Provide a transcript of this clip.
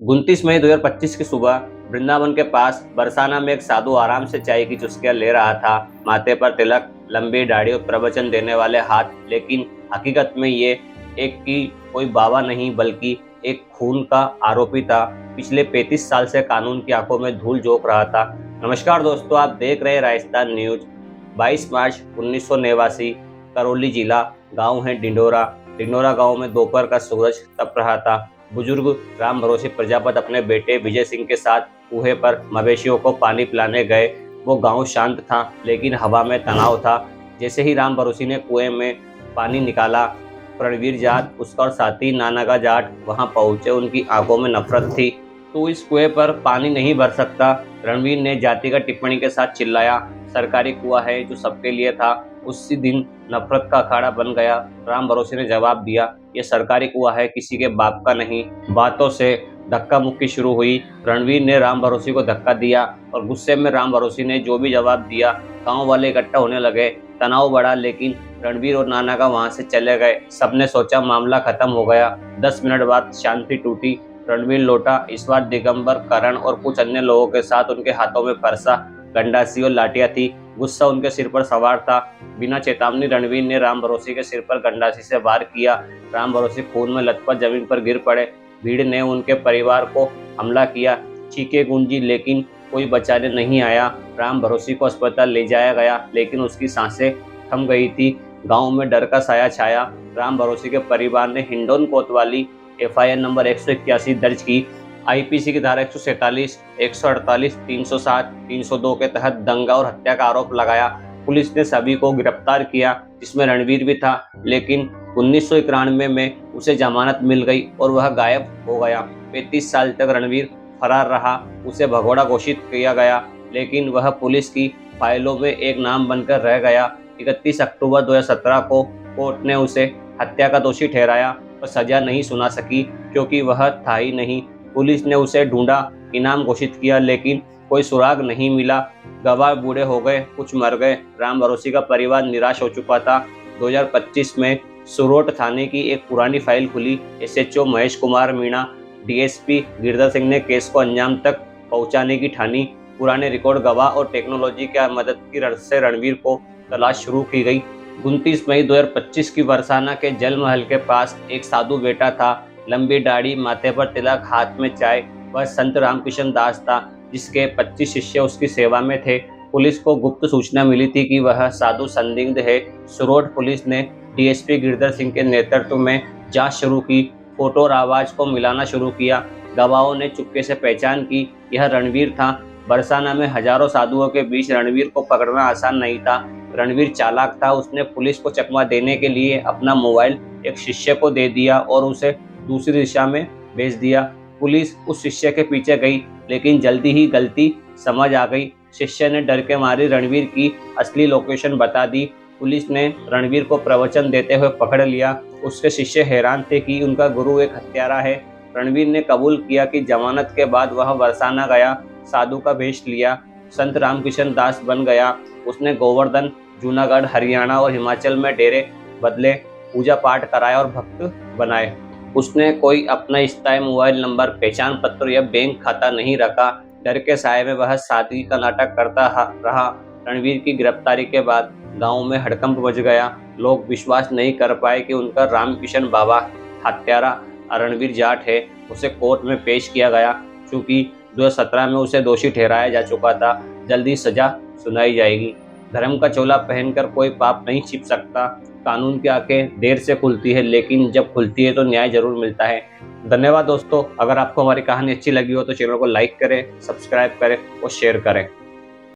29 मई 2025 की सुबह वृंदावन के पास बरसाना में एक साधु आराम से चाय की चुस्कियां ले रहा था। माथे पर तिलक, लंबी दाढ़ी और प्रवचन देने वाले हाथ, लेकिन हकीकत में ये एक की कोई बाबा नहीं बल्कि एक खून का आरोपी था। पिछले 35 साल से कानून की आंखों में धूल झोंक रहा था। नमस्कार दोस्तों, आप देख रहे हैं राजस्थान न्यूज। 22 मार्च 1989, करौली जिला, गांव है डिंडोरा। डिंडोरा गांव में दोपहर का सूरज तप रहा था। बुजुर्ग राम भरोसे प्रजापत अपने बेटे विजय सिंह के साथ कुएं पर मवेशियों को पानी पिलाने गए। वो गांव शांत था, लेकिन हवा में तनाव था। जैसे ही राम भरोसी ने कुएं में पानी निकाला, रणवीर जाट, उसका और साथी नानागा जाट वहां पहुंचे। उनकी आंखों में नफरत थी। तो इस कुएं पर पानी नहीं भर सकता, रणवीर ने जातिगत टिप्पणी के साथ चिल्लाया। सरकारी कुआं है जो सबके लिए था। उसी दिन नफरत का अखाड़ा बन गया। राम भरोसे ने जवाब दिया, ये सरकारी कुआं है, किसी के बाप का नहीं। बातों से धक्का मुक्की शुरू हुई। रणवीर ने राम भरोसी को धक्का दिया और गुस्से में राम भरोसी ने जो भी जवाब दिया, गांव वाले इकट्ठा होने लगे। तनाव बढ़ा, लेकिन रणवीर और नानागा वहां से चले गए। सबने सोचा मामला खत्म हो गया। 10 मिनट बाद शांति टूटी। रणवीर लौटा। इस बार दिगंबर, करण और कुछ अन्य लोगों के साथ। उनके हाथों में फरसा, गंडासी और लाठियां थी। गुस्सा उनके सिर पर सवार था। बिना चेतावनी रणवीर ने राम भरोसी के सिर पर गंडासी से वार किया। राम भरोसी खून में लथपथ जमीन पर गिर पड़े। भीड़ ने उनके परिवार को हमला किया। चीखें गूंजी, लेकिन कोई बचाने नहीं आया। राम भरोसी को अस्पताल ले जाया गया, लेकिन उसकी सांसें थम गई थी। गांव में डर का साया छाया। राम भरोसी के परिवार ने हिंडोन कोतवाली FIR नंबर 181 दर्ज की। IPC की धारा 147, 148, 307, 302 के तहत दंगा और हत्या का आरोप लगाया। पुलिस ने सभी को गिरफ्तार किया, जिसमें रणवीर भी था, लेकिन 1991 में उसे जमानत मिल गई और वह गायब हो गया। 35 साल तक रणवीर फरार रहा। उसे भगोड़ा घोषित किया गया, लेकिन वह पुलिस की फाइलों में एक नाम बनकर रह गया। 31 अक्टूबर 2017 को कोर्ट ने उसे हत्या का दोषी ठहराया, पर सजा नहीं सुना सकी क्योंकि वह था ही नहीं। पुलिस ने उसे ढूंढा, इनाम घोषित किया, लेकिन कोई सुराग नहीं मिला। गवाह बूढ़े हो गए, कुछ मर गए। राम भरोसी का परिवार निराश हो चुका था। 2025 में सुरोट थाने की एक पुरानी फाइल खुली। SHO महेश कुमार मीणा, DSP गिरधर सिंह ने केस को अंजाम तक पहुंचाने की ठानी। पुराने रिकॉर्ड, गवाह और टेक्नोलॉजी की मदद की से रणवीर को तलाश शुरू की गई। 29 मई 2025 की बरसाना के जल महल के पास एक साधु बैठा था। लंबी दाढ़ी, माथे पर तिलक, हाथ में चाय। वह संत रामकिशन दास था, जिसके 25 शिष्य उसकी सेवा में थे। पुलिस को गुप्त सूचना मिली थी कि वह साधु संदिग्ध है। सुरोट पुलिस ने DSP गिरधर सिंह के नेतृत्व में जांच शुरू की। फोटो और आवाज को मिलाना शुरू किया। गवाहों ने चुपके से पहचान की, यह रणवीर था। बरसाना में हजारों साधुओं के बीच रणवीर को पकड़ना आसान नहीं था। रणवीर चालाक था। उसने पुलिस को चकमा देने के लिए अपना मोबाइल एक शिष्य को दे दिया और उसे दूसरी दिशा में भेज दिया। पुलिस उस शिष्य के पीछे गई, लेकिन जल्दी ही गलती समझ आ गई। शिष्य ने डर के मारे रणवीर की असली लोकेशन बता दी। पुलिस ने रणवीर को प्रवचन देते हुए पकड़ लिया। उसके शिष्य हैरान थे कि उनका गुरु एक हत्यारा है। रणवीर ने कबूल किया कि जमानत के बाद वह बरसाना गया, साधु का वेश लिया, संत रामकिशन दास बन गया। उसने गोवर्धन, जूनागढ़, हरियाणा और हिमाचल में डेरे बदले, पूजा पाठ कराया और भक्त बनाए। उसने कोई अपना स्थायी मोबाइल नंबर, पहचान पत्र या बैंक खाता नहीं रखा। डर के साए में वह सादगी का नाटक करता रहा। रणवीर की गिरफ्तारी के बाद गांव में हड़कंप मच गया। लोग विश्वास नहीं कर पाए कि उनका रामकिशन बाबा हत्यारा रणवीर जाट है। उसे कोर्ट में पेश किया गया। चूंकि 2017 में उसे दोषी ठहराया जा चुका था, जल्दी सजा सुनाई जाएगी। धर्म का चोला पहनकर कोई पाप नहीं छिप सकता। कानून की आंखें देर से खुलती है, लेकिन जब खुलती है तो न्याय जरूर मिलता है। धन्यवाद दोस्तों। अगर आपको हमारी कहानी अच्छी लगी हो तो चैनल को लाइक करें, सब्सक्राइब करें और शेयर करें।